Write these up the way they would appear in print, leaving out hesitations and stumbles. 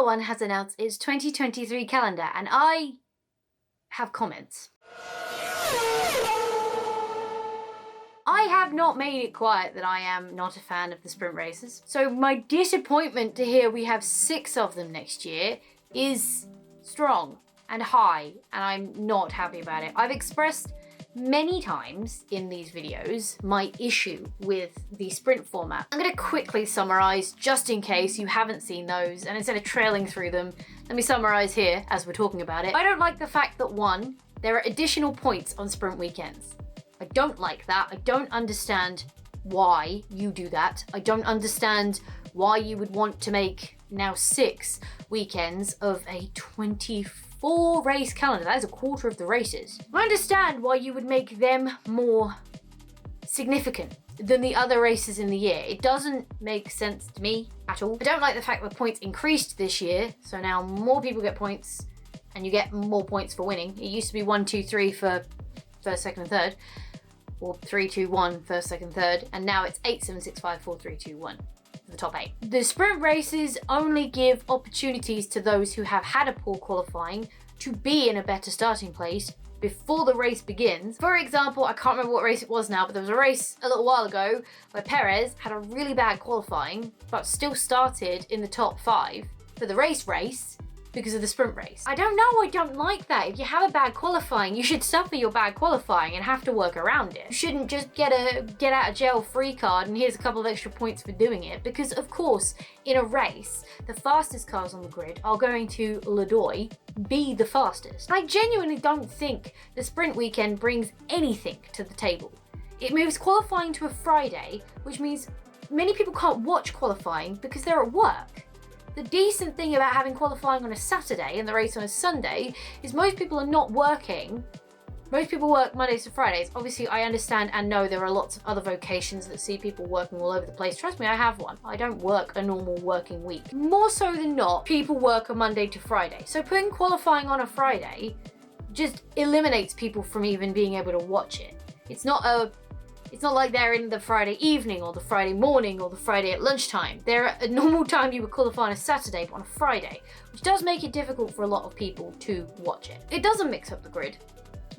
One has announced its 2023 calendar, and I have comments. I have not made it quiet that I am not a fan of the sprint races. So my disappointment to hear we have 6 of them next year is strong and high, and I'm not happy about it. I've expressed many times in these videos my issue with the sprint format. I'm going to quickly summarize just in case you haven't seen those, and instead of trailing through them, let me summarize here as we're talking about it. I don't like the fact that 1, there are additional points on sprint weekends. I don't like that. I don't understand why you do that. I don't understand why you would want to make now 6 weekends of a 24 race calendar. That is a quarter of the races. I understand why you would make them more significant than the other races in the year. It doesn't make sense to me at all. I don't like the fact that points increased this year, so now more people get points and you get more points for winning. It used to be 1, 2, 3 for first, second, and third, or 3, 2, 1 first, second, third, and now it's 8, 7, 6, 5, 4, 3, 2, 1 for the top 8. The sprint races only give opportunities to those who have had a poor qualifying to be in a better starting place before the race begins. For example, I can't remember what race it was now, but there was a race a little while ago where Perez had a really bad qualifying, but still started in the top 5 for the race because of the sprint race. I don't know, I don't like that. If you have a bad qualifying, you should suffer your bad qualifying and have to work around it. You shouldn't just get a get out of jail free card and here's a couple of extra points for doing it, because of course, in a race, the fastest cars on the grid are going to Ladoy be the fastest. I genuinely don't think the sprint weekend brings anything to the table. It moves qualifying to a Friday, which means many people can't watch qualifying because they're at work. The decent thing about having qualifying on a Saturday and the race on a Sunday is most people are not working. Most people work Mondays to Fridays. Obviously, I understand and know there are lots of other vocations that see people working all over the place. Trust me, I have one. I don't work a normal working week. More so than not, people work a Monday to Friday. So putting qualifying on a Friday just eliminates people from even being able to watch it. It's not like they're in the Friday evening or the Friday morning or the Friday at lunchtime. They're at a normal time you would qualify on a Saturday, but on a Friday, which does make it difficult for a lot of people to watch it. It doesn't mix up the grid.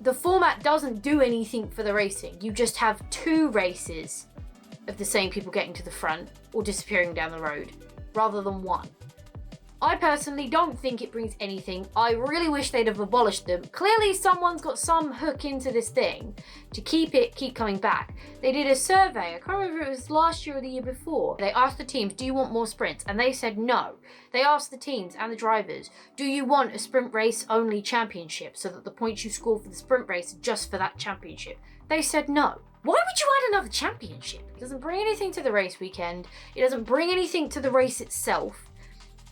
The format doesn't do anything for the racing. You just have 2 races of the same people getting to the front or disappearing down the road, rather than 1. I personally don't think it brings anything. I really wish they'd have abolished them. Clearly someone's got some hook into this thing to keep coming back. They did a survey, I can't remember if it was last year or the year before. They asked the teams, do you want more sprints? And they said no. They asked the teams and the drivers, do you want a sprint race only championship so that the points you score for the sprint race are just for that championship? They said no. Why would you add another championship? It doesn't bring anything to the race weekend. It doesn't bring anything to the race itself.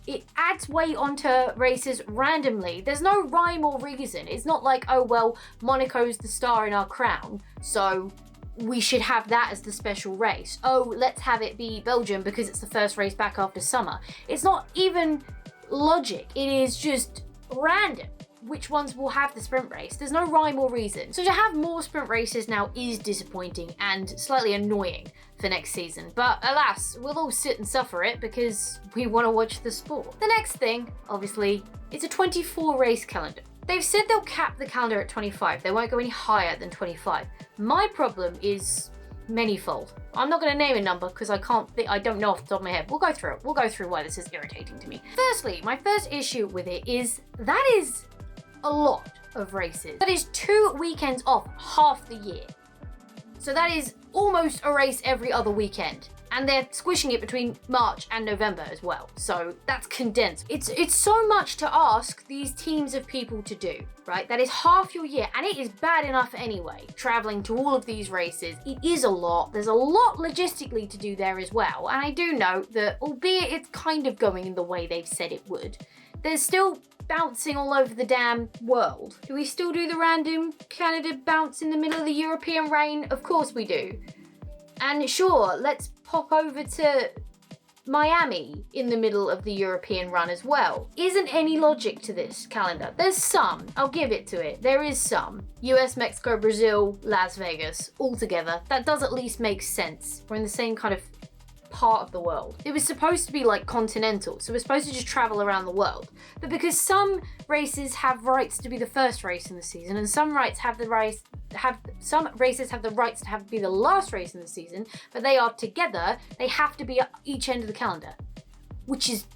It adds weight onto races randomly. There's no rhyme or reason. It's not like, oh, well, Monaco's the star in our crown, so we should have that as the special race. Oh, let's have it be Belgium because it's the first race back after summer. It's not even logic. It is just random which ones will have the sprint race. There's no rhyme or reason. So to have more sprint races now is disappointing and slightly annoying for next season. But alas, we'll all sit and suffer it because we want to watch the sport. The next thing, obviously, is a 24 race calendar. They've said they'll cap the calendar at 25. They won't go any higher than 25. My problem is manyfold. I'm not going to name a number because I don't know off the top of my head. We'll go through it. We'll go through why this is irritating to me. Firstly, my first issue with it is that is a lot of races. That is 2 weekends off half the year. So that is almost a race every other weekend. And they're squishing it between March and November as well. So that's condensed. It's so much to ask these teams of people to do, right? That is half your year, and it is bad enough anyway, traveling to all of these races. It is a lot. There's a lot logistically to do there as well. And I do note that, albeit it's kind of going in the way they've said it would, there's still bouncing all over the damn world. Do we still do the random Canada bounce in the middle of the European rain? Of course we do. And sure, let's pop over to Miami in the middle of the European run as well. Isn't any logic to this calendar. There's some, I'll give it to it. There is some. US, Mexico, Brazil, Las Vegas, all together. That does at least make sense. We're in the same kind of part of the world. It was supposed to be like continental, so we're supposed to just travel around the world. But because some races have rights to be the first race in the season, and some races have the rights to be the last race in the season, but they are together, they have to be at each end of the calendar, which is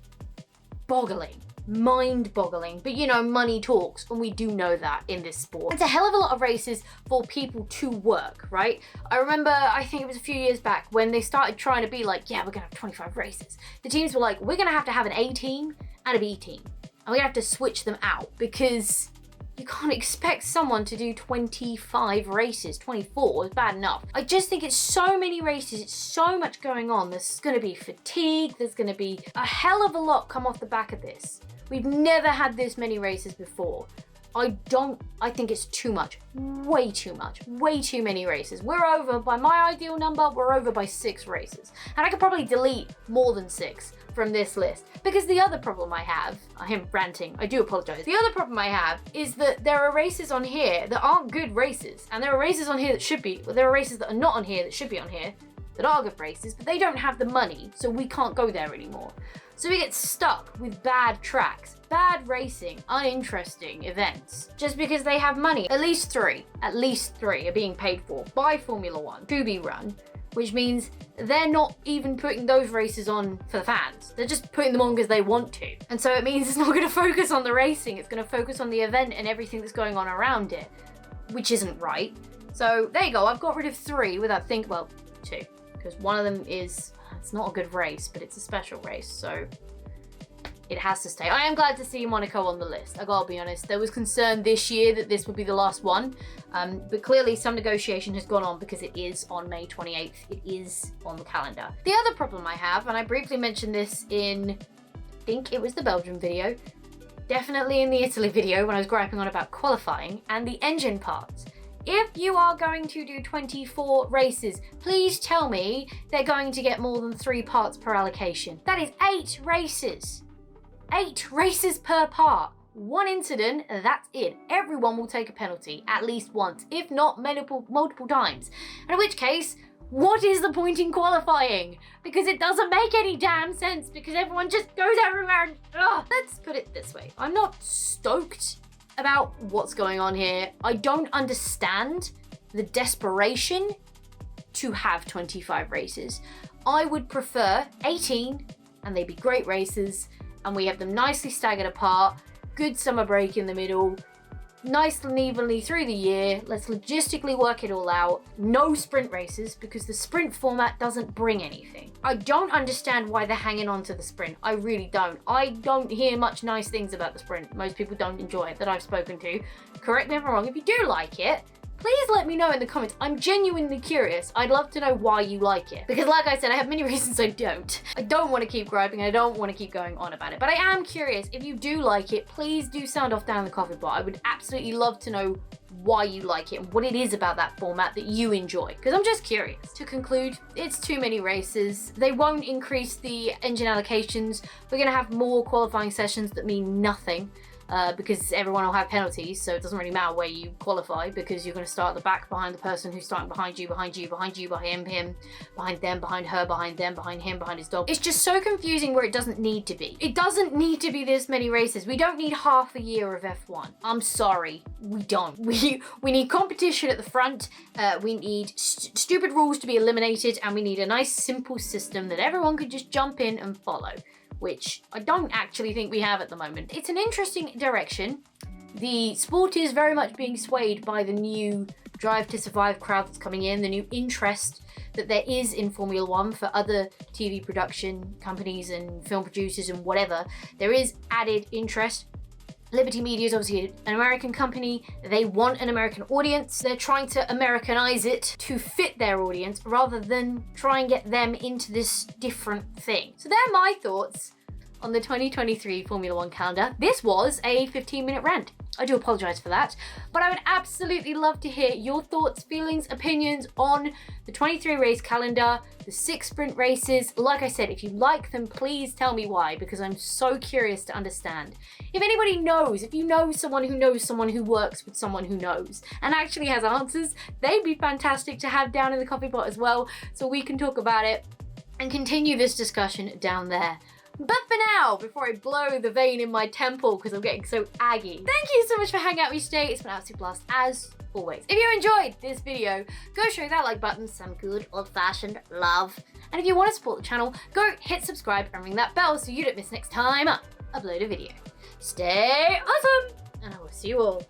boggling. Mind-boggling, but you know, money talks, and we do know that in this sport. It's a hell of a lot of races for people to work, right? I remember, I think it was a few years back when they started trying to be like, yeah, we're gonna have 25 races. The teams were like, we're gonna have an A team and a B team, and we're gonna have to switch them out because you can't expect someone to do 25 races. 24 is bad enough. I just think it's so many races, it's so much going on. There's gonna be fatigue, there's gonna be a hell of a lot come off the back of this. We've never had this many races before. I think it's too much, way too many races. We're over, by my ideal number, we're over by 6 races. And I could probably delete more than 6 from this list. Because the other problem I have, I am ranting, I do apologize. The other problem I have is that there are races on here that aren't good races. And there are races on here that should be, there are races that are not on here that should be on here, that are good races, but they don't have the money, so we can't go there anymore. So we get stuck with bad tracks, bad racing, uninteresting events, just because they have money. At least three are being paid for by Formula One to be run, which means they're not even putting those races on for the fans. They're just putting them on because they want to. And so it means it's not going to focus on the racing, it's going to focus on the event and everything that's going on around it, which isn't right. So there you go, I've got rid of 3 without thinking, well, 2, because one of them is, it's not a good race, but it's a special race, so it has to stay. I am glad to see Monaco on the list, I gotta be honest. There was concern this year that this would be the last one, but clearly some negotiation has gone on because it is on May 28th. It is on the calendar. The other problem I have, and I briefly mentioned this in, I think it was the Belgium video, definitely in the Italy video when I was griping on about qualifying and the engine parts. If you are going to do 24 races, please tell me they're going to get more than 3 parts per allocation. That is 8 races. 8 races per part. 1 incident, that's it. Everyone will take a penalty at least once, if not multiple times. And in which case, what is the point in qualifying? Because it doesn't make any damn sense, because everyone just goes everywhere and let's put it this way. I'm not stoked about what's going on here. I don't understand the desperation to have 25 races. I would prefer 18, and they'd be great races, and we have them nicely staggered apart, good summer break in the middle, nice and evenly through the year. Let's logistically work it all out. No sprint races, because the sprint format doesn't bring anything. I don't understand why they're hanging on to the sprint. I really don't. I don't hear much nice things about the sprint. Most people don't enjoy it that I've spoken to. Correct me if I'm wrong. If you do like it, please let me know in the comments. I'm genuinely curious. I'd love to know why you like it. Because like I said, I have many reasons I don't. I don't want to keep griping. I don't want to keep going on about it. But I am curious. If you do like it, please do sound off down in the comment bar. I would absolutely love to know why you like it and what it is about that format that you enjoy. Because I'm just curious. To conclude, it's too many races. They won't increase the engine allocations. We're going to have more qualifying sessions that mean nothing. Because everyone will have penalties, so it doesn't really matter where you qualify, because you're going to start at the back behind the person who's starting behind you, behind him, behind them, behind her, behind them, behind him, behind his dog. It's just so confusing where it doesn't need to be. It doesn't need to be this many races. We don't need half a year of F1. I'm sorry, we don't. We need competition at the front, we need stupid rules to be eliminated, and we need a nice simple system that everyone could just jump in and follow, which I don't actually think we have at the moment. It's an interesting direction. The sport is very much being swayed by the new Drive to Survive crowd that's coming in, the new interest that there is in Formula One for other TV production companies and film producers and whatever. There is added interest. Liberty Media is obviously an American company. They want an American audience. They're trying to Americanize it to fit their audience rather than try and get them into this different thing. So they're my thoughts on the 2023 Formula One calendar. This was a 15-minute rant. I do apologize for that, but I would absolutely love to hear your thoughts, feelings, opinions on the 23 race calendar, the 6 sprint races. Like I said, if you like them, please tell me why, because I'm so curious to understand. If anybody knows, if you know someone who works with someone who knows and actually has answers, they'd be fantastic to have down in the coffee pot as well, so we can talk about it. and continue this discussion down there. But for now, before I blow the vein in my temple because I'm getting so aggy, thank you so much for hanging out with me today. It's been an absolute blast as always. If you enjoyed this video, go show that like button some good old-fashioned love. And if you want to support the channel, go hit subscribe and ring that bell so you don't miss next time I upload a video. Stay awesome, and I will see you all